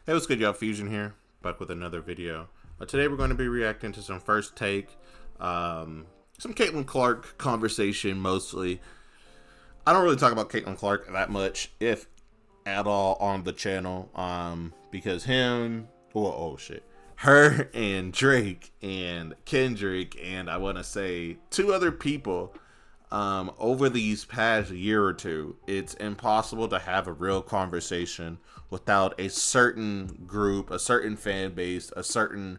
Hey, what's good, y'all? Fuzion here, back with another video. Today we're going to be reacting to some first take, some Caitlin Clark conversation mostly. I don't really talk about Caitlin Clark that much, if at all, on the channel, because her and Drake and Kendrick and I want to say two other people, over these past year or two, it's impossible to have a real conversation without a certain group, a certain fan base, a certain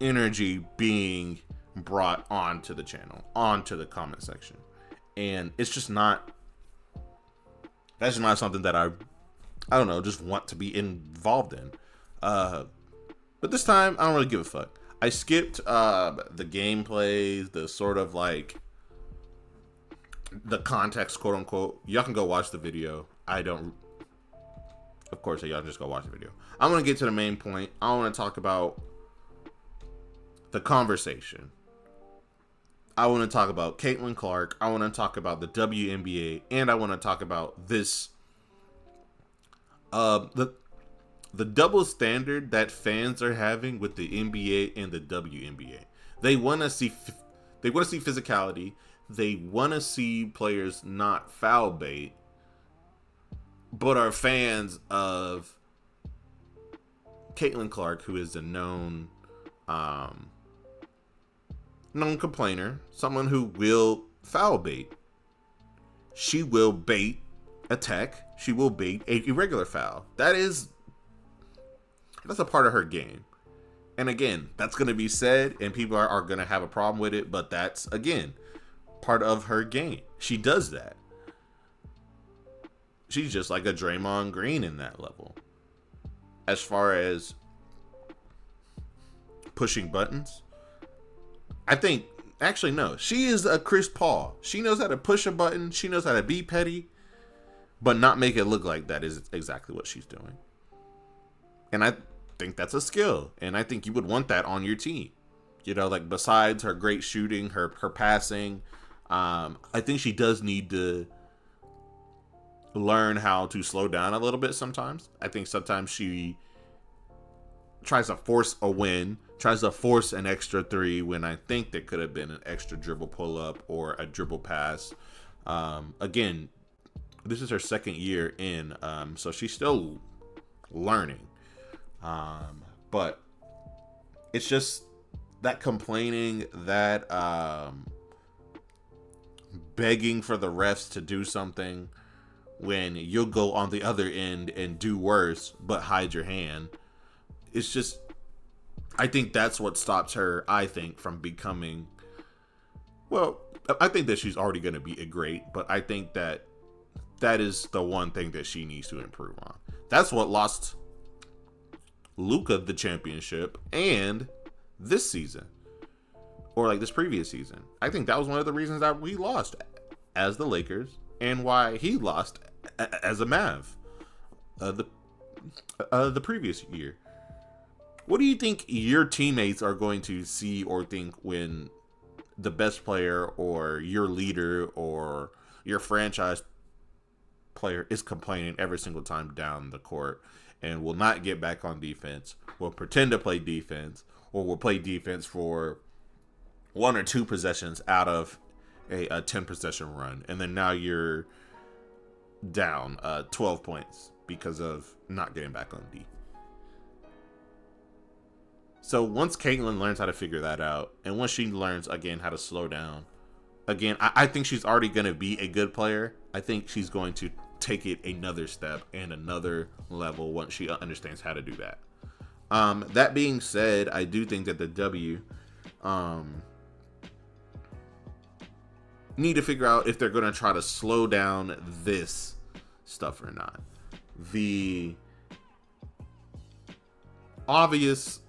energy being brought onto the channel, onto the comment section. And it's just not, that's just not something that I don't know, just want to be involved in. But this time, I don't really give a fuck. I skipped the gameplays, the sort of like the context, quote unquote. Y'all can go watch the video. I don't, of course, y'all just go watch the video. I'm gonna get to the main point. I want to talk about the conversation. I want to talk about Caitlin Clark. I want to talk about the WNBA, and I want to talk about this the double standard that fans are having with the NBA and the WNBA. They want to see physicality. They want to see players not foul bait, but are fans of Caitlin Clark, who is a known complainer, someone who will foul bait. She will bait a tech. She will bait a irregular foul. That's a part of her game. And again, that's going to be said, and people are going to have a problem with it, but that's, again, part of her game. She does that. She's just like a Draymond Green in that level. As far as pushing buttons, I think, actually, no. She is a Chris Paul. She knows how to push a button. She knows how to be petty, but not make it look like that is exactly what she's doing. And I think that's a skill. And I think you would want that on your team. You know, like besides her great shooting, her passing, I think she does need to learn how to slow down a little bit sometimes. I think sometimes she tries to force a win, tries to force an extra three when I think there could have been an extra dribble pull up or a dribble pass. Again, this is her second year in, so she's still learning. But it's just that complaining, that begging for the refs to do something when you'll go on the other end and do worse but hide your hand. It's just, I think that's what stops her, I think, from becoming, well, I think that she's already going to be a great, but I think that is the one thing that she needs to improve on. That's what lost Luka the championship and this season, or like this previous season. I think that was one of the reasons that we lost as the Lakers and why he lost as a Mav the previous year. What do you think your teammates are going to see or think when the best player or your leader or your franchise player is complaining every single time down the court and will not get back on defense, will pretend to play defense, or will play defense for one or two possessions out of a 10 possession run, and then now you're down 12 points because of not getting back on D? So once Caitlin learns how to figure that out, and once she learns, again, how to slow down, again, I think she's already going to be a good player. I think she's going to take it another step and another level once she understands how to do that. That being said, I do think that the W need to figure out if they're going to try to slow down this stuff or not. The obvious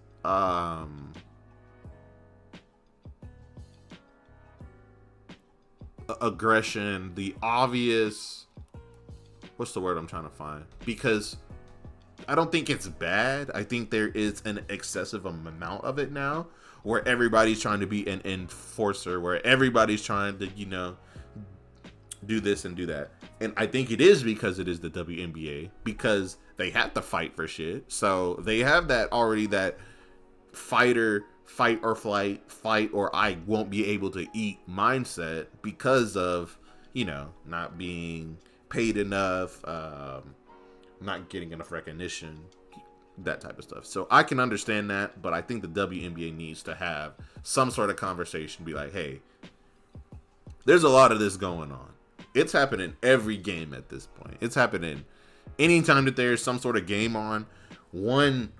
aggression, the obvious, what's the word I'm trying to find? Because I don't think it's bad. I think there is an excessive amount of it now where everybody's trying to be an enforcer, where everybody's trying to, do this and do that. And I think it is because it is the WNBA, because they have to fight for shit. So they have that already, that fight or flight, fight or I won't be able to eat mindset because of, not being paid enough, not getting enough recognition, that type of stuff. So I can understand that, but I think the WNBA needs to have some sort of conversation, be like, hey, there's a lot of this going on. It's happening every game at this point. It's happening anytime that there's some sort of game on. One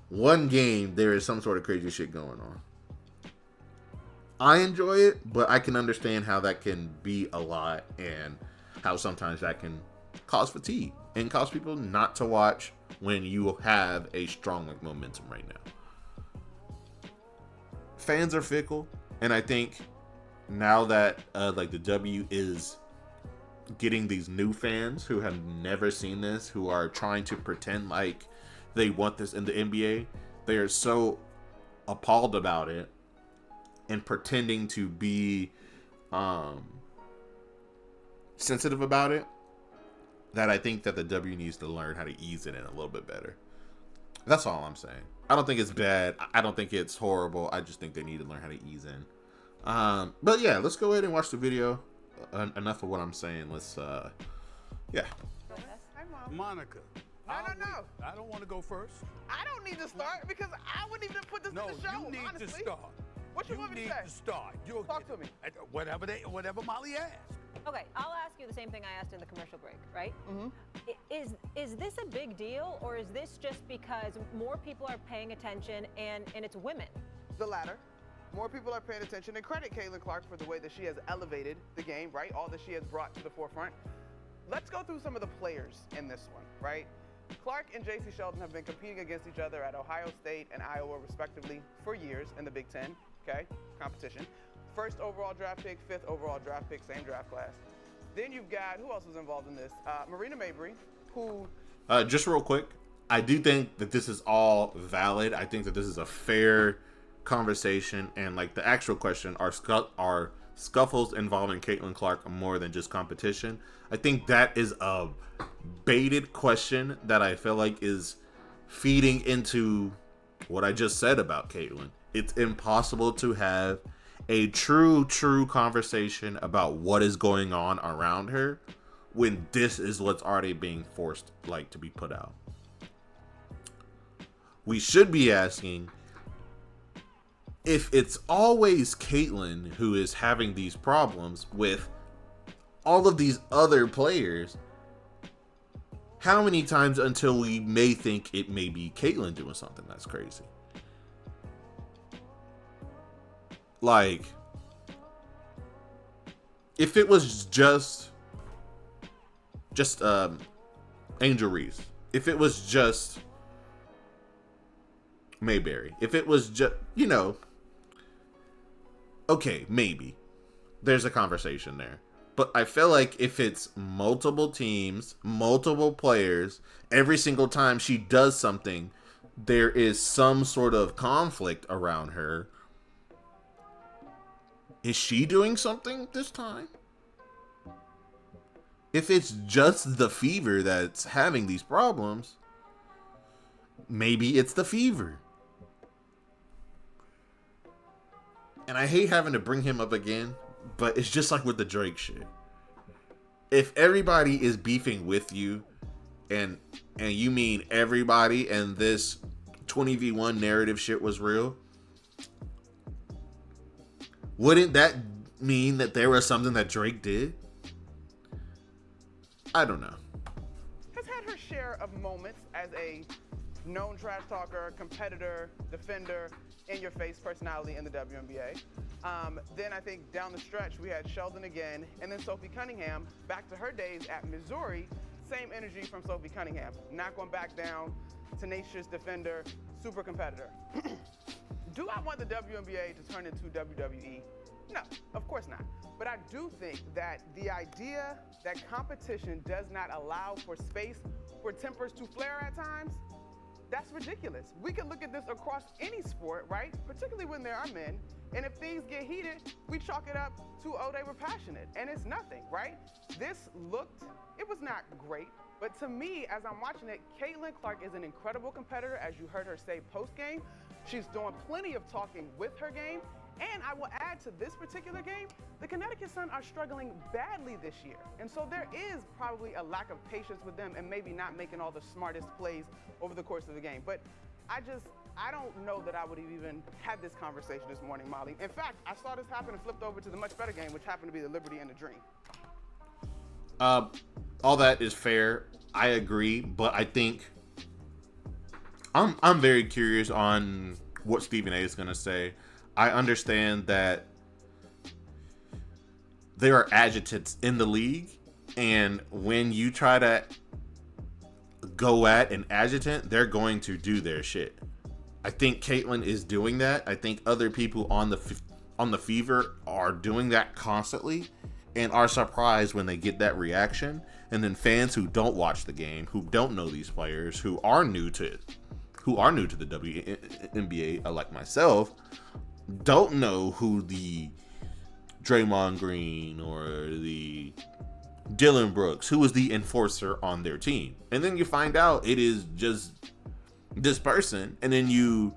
game, there is some sort of crazy shit going on. I enjoy it, but I can understand how that can be a lot and how sometimes that can cause fatigue and cause people not to watch when you have a strong momentum right now. Fans are fickle, and I think now that the W is getting these new fans who have never seen this, who are trying to pretend like they want this in the NBA, they are so appalled about it and pretending to be sensitive about it, that I think that the W needs to learn how to ease it in a little bit better. That's all I'm saying. I don't think it's bad. I don't think it's horrible. I just think they need to learn how to ease in. But yeah, let's go ahead and watch the video. Enough of what I'm saying. Let's, yeah. Hi, Mom. Monica. No. I don't want to go first. I don't need to start because I wouldn't even put this in the show, No, you need honestly. to start. What you want me to say? You need to start. Talk to me. Whatever Molly asks. Okay, I'll ask you the same thing I asked in the commercial break, right? Mm-hmm. Is this a big deal, or is this just because more people are paying attention and it's women? The latter. More people are paying attention, and credit Caitlin Clark for the way that she has elevated the game, right? All that she has brought to the forefront. Let's go through some of the players in this one, right? Clark and J.C. Sheldon have been competing against each other at Ohio State and Iowa, respectively, for years in the Big Ten, okay? Competition. First overall draft pick, fifth overall draft pick, same draft class. Then you've got, who else was involved in this? Marina Mabrey, who... Just real quick, I do think that this is all valid. I think that this is a fair conversation, and the actual question, are scuffles involving Caitlin Clark more than just competition? I think that is a baited question that I feel like is feeding into what I just said about Caitlin. It's impossible to have a true conversation about what is going on around her when this is what's already being forced to be put out. We should be asking, if it's always Caitlin who is having these problems with all of these other players, how many times until we may think it may be Caitlin doing something that's crazy? If it was just Angel Reese, if it was just Mayberry, if it was just, okay, maybe there's a conversation there. But I feel like if it's multiple teams, multiple players, every single time she does something, there is some sort of conflict around her. Is she doing something this time? If it's just the fever that's having these problems, maybe it's the fever. And I hate having to bring him up again, but it's just like with the Drake shit. If everybody is beefing with you, and you mean everybody, and this 20v1 narrative shit was real, wouldn't that mean that there was something that Drake did? I don't know. Has had her share of moments as a known trash talker, competitor, defender, in-your-face personality in the WNBA. Then I think down the stretch, we had Sheldon again, and then Sophie Cunningham, back to her days at Missouri, same energy from Sophie Cunningham. Not going back down, tenacious defender, super competitor. Do I want the WNBA to turn into WWE? No, of course not. But I do think that the idea that competition does not allow for space for tempers to flare at times, that's ridiculous. We can look at this across any sport, right? Particularly when there are men And if things get heated, we chalk it up to, oh, they were passionate. And it's nothing, right? It was not great. But to me, as I'm watching it, Caitlin Clark is an incredible competitor, as you heard her say post-game. She's doing plenty of talking with her game. And I will add to this particular game, the Connecticut Sun are struggling badly this year. And so there is probably a lack of patience with them and maybe not making all the smartest plays over the course of the game. But I don't know that I would have even had this conversation this morning, Molly. In fact, I saw this happen and flipped over to the much better game, which happened to be the Liberty and the Dream. All that is fair. I agree, but I think I'm very curious on what Stephen A is going to say. I understand that there are adjutants in the league, and when you try to go at an adjutant, they're going to do their shit. I think Caitlin is doing that. I think other people on the Fever are doing that constantly and are surprised when they get that reaction. And then fans who don't watch the game, who don't know these players, who are new to the WNBA, like myself, don't know who the Draymond Green or the Dylan Brooks, who was the enforcer on their team. And then you find out it is just this person, and then you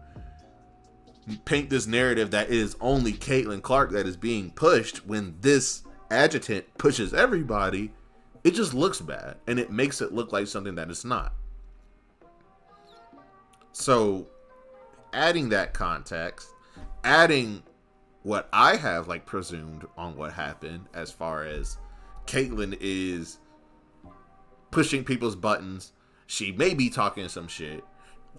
paint this narrative that it is only Caitlin Clark that is being pushed when this adjutant pushes everybody. It just looks bad, and it makes it look like something that it's not. So, adding that context, adding what I have like presumed on what happened as far as Caitlin is pushing people's buttons. She may be talking some shit.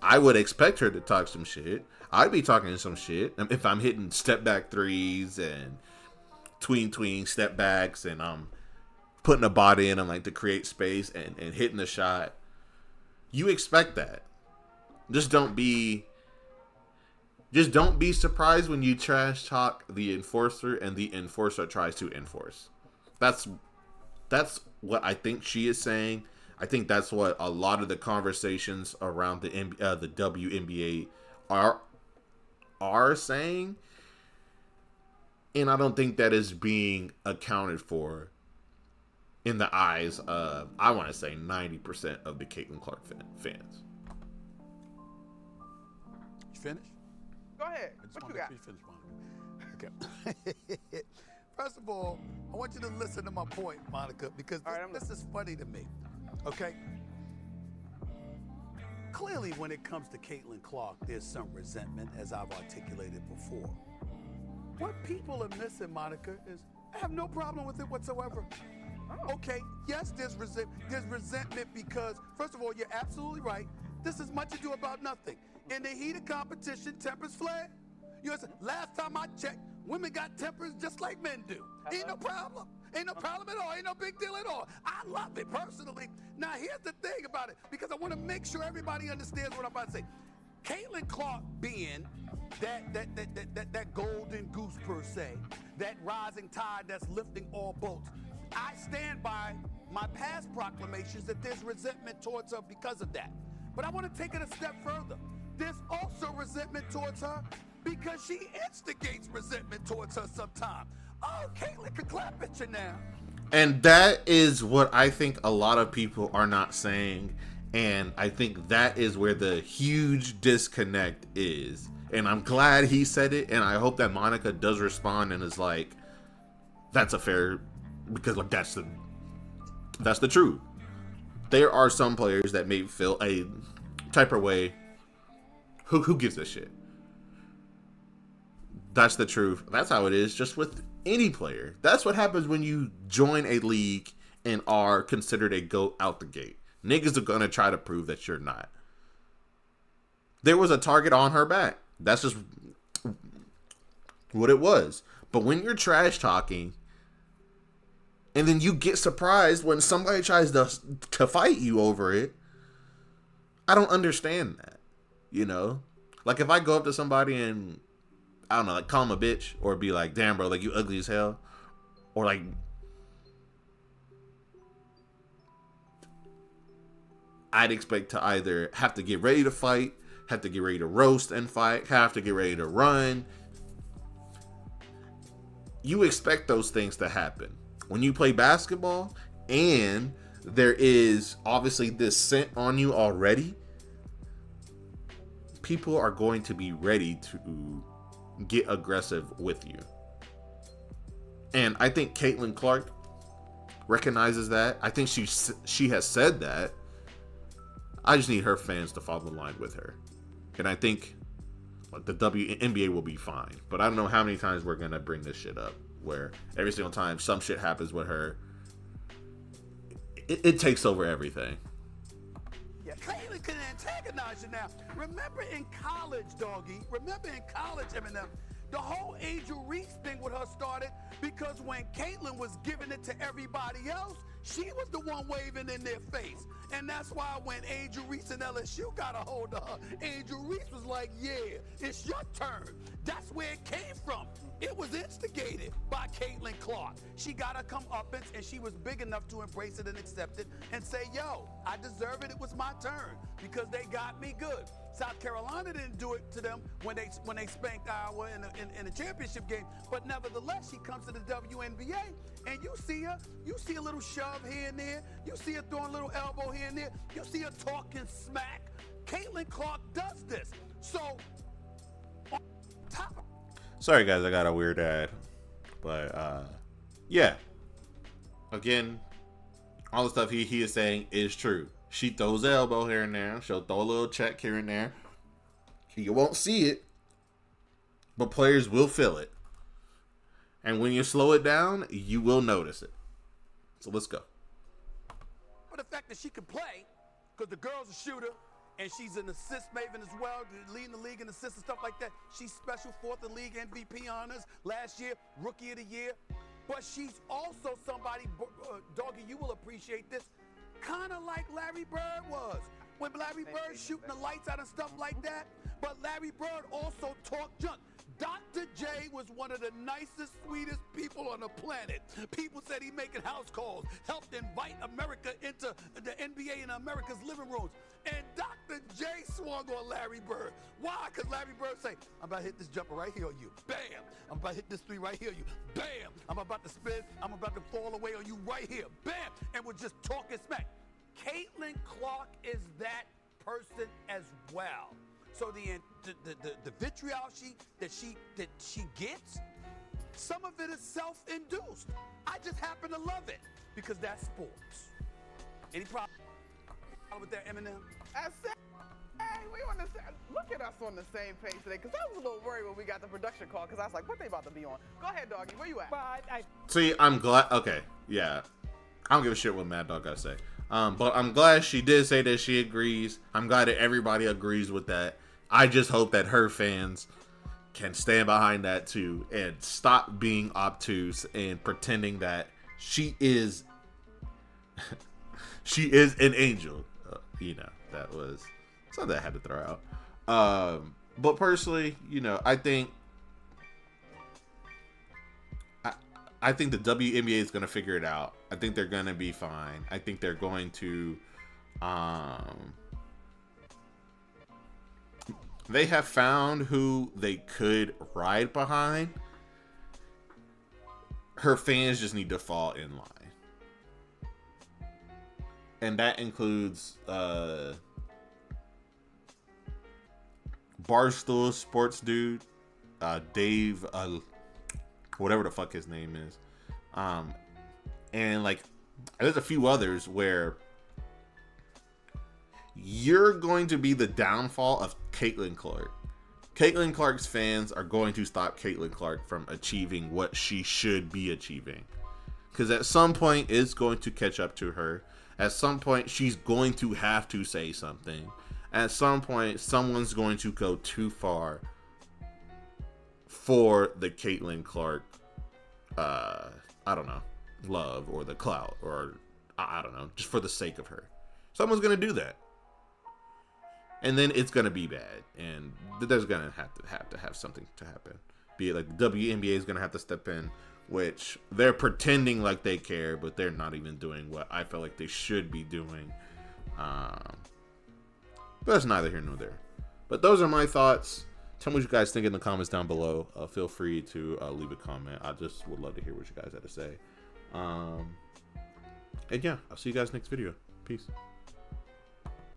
I would expect her to talk some shit. I'd be talking some shit if I'm hitting step back threes and tween step backs, and I'm putting a body in them like to create space and hitting the shot. You expect that. Just don't be surprised when you trash talk the enforcer and the enforcer tries to enforce. That's what I think she is saying. I think that's what a lot of the conversations around the WNBA are saying. And I don't think that is being accounted for in the eyes of, I want to say, 90% of the Caitlin Clark fans. You finished? Go ahead. I just What want you to got? finish, Monica. Okay. First of all, I want you to listen to my point, Monica, because this is funny to me. Okay? Clearly, when it comes to Caitlin Clark, there's some resentment, as I've articulated before. What people are missing, Monica, is I have no problem with it whatsoever. Okay, yes, there's resentment because, first of all, you're absolutely right. This is much ado about nothing. In the heat of competition, tempers flare. You know, last time I checked, women got tempers just like men do. Ain't no problem. Ain't no problem at all. Ain't no big deal at all. I love it personally. Now, here's the thing about it, because I want to make sure everybody understands what I'm about to say. Caitlin Clark being that golden goose per se, that rising tide that's lifting all boats. I stand by my past proclamations that there's resentment towards her because of that. But I want to take it a step further. There's also resentment towards her because she instigates resentment towards her sometimes. Oh, Caitlin can clap at you now. And that is what I think a lot of people are not saying. And I think that is where the huge disconnect is. And I'm glad he said it. And I hope that Monica does respond and is like, that's a fair, because like that's the truth. There are some players that may feel a type of way. Who gives a shit? That's the truth. That's how it is just with any player. That's what happens when you join a league and are considered a GOAT out the gate. Niggas are going to try to prove that you're not. There was a target on her back. That's just what it was. But when you're trash talking and then you get surprised when somebody tries to fight you over it, I don't understand that. You know? Like if I go up to somebody and, I don't know, like call him a bitch or be like, damn bro, like you ugly as hell. Or like, I'd expect to either have to get ready to fight, have to get ready to roast and fight, have to get ready to run. you expect those things to happen when you play basketball, and there is obviously this scent on you already. People are going to be ready to get aggressive with you. And I think Caitlin Clark recognizes that. I think she has said that. I just need her fans to fall in line with her. And I think the WNBA will be fine. But I don't know how many times we're going to bring this shit up, where every single time some shit happens with her, it takes over everything. Yeah, Caitlin can antagonize you now. Remember in college, doggy. Remember in college, Eminem. The whole Angel Reese thing with her started because when Caitlin was giving it to everybody else, she was the one waving in their face. And that's why when Angel Reese and LSU got a hold of her, Angel Reese was like, yeah, it's your turn. That's where it came from. It was instigated by Caitlin Clark. She got her comeuppance, and she was big enough to embrace it and accept it and say, yo, I deserve it. It was my turn because they got me good. South Carolina didn't do it to them when they spanked Iowa in the championship game. But nevertheless, she comes to the WNBA, and you see a little shove here and there. You see her throwing a little elbow here and there. You see her talking smack. Caitlin Clark does this. So, on top. Sorry, guys, I got a weird ad. But, yeah. Again, all the stuff he is saying is true. She throws the elbow here and there. She'll throw a little check here and there. You won't see it, but players will feel it. And when you slow it down, you will notice it. So let's go. But the fact that she can play, because the girl's a shooter, and she's an assist maven as well, leading the league in assists and stuff like that. She's special, 4th in league MVP honors last year, Rookie of the Year. But she's also somebody, Doggy, you will appreciate this, kind of like Larry Bird was. When Larry Bird shooting the lights out and stuff like that, but Larry Bird also talked junk. Dr. J was one of the nicest, sweetest people on the planet. People said he making house calls, helped invite America into the NBA in America's living rooms. And Dr. J swung on Larry Bird. Why? Because Larry Bird say, I'm about to hit this jumper right here on you. Bam. I'm about to hit this three right here on you. Bam. I'm about to spin. I'm about to fall away on you right here. Bam. And we're just talking smack. Caitlin Clark is that person as well. So the vitriol that she gets, some of it is self-induced. I just happen to love it because that's sports. Any problem with that, Eminem? I said, hey, we on the look at us on the same page today, because I was a little worried when we got the production call, because I was like, what they about to be on? Go ahead, Doggy, where you at? See, I'm glad. Okay, yeah, I don't give a shit what Mad Dog got to say. But I'm glad she did say that she agrees. I'm glad that everybody agrees with that. I just hope that her fans can stand behind that too and stop being obtuse and pretending that she is an angel. That was something I had to throw out. But personally, I think the WNBA is going to figure it out. I think they're going to be fine. I think they're going to they have found who they could ride behind. Her fans just need to fall in line. And that includes Barstool Sports dude, Dave, whatever the fuck his name is. And there's a few others where you're going to be the downfall of Caitlin Clark. Caitlin Clark's fans are going to stop Caitlin Clark from achieving what she should be achieving. Because at some point, it's going to catch up to her. At some point, she's going to have to say something. At some point, someone's going to go too far for the Caitlin Clark, love or the clout, or I don't know, just for the sake of her. Someone's going to do that. And then it's going to be bad. And there's going to have something to happen. Be it like the WNBA is going to have to step in, which they're pretending like they care, but they're not even doing what I feel like they should be doing. But that's neither here nor there. But those are my thoughts. tell me what you guys think in the comments down below. Feel free to leave a comment. I just would love to hear what you guys had to say. And yeah, I'll see you guys next video. Peace.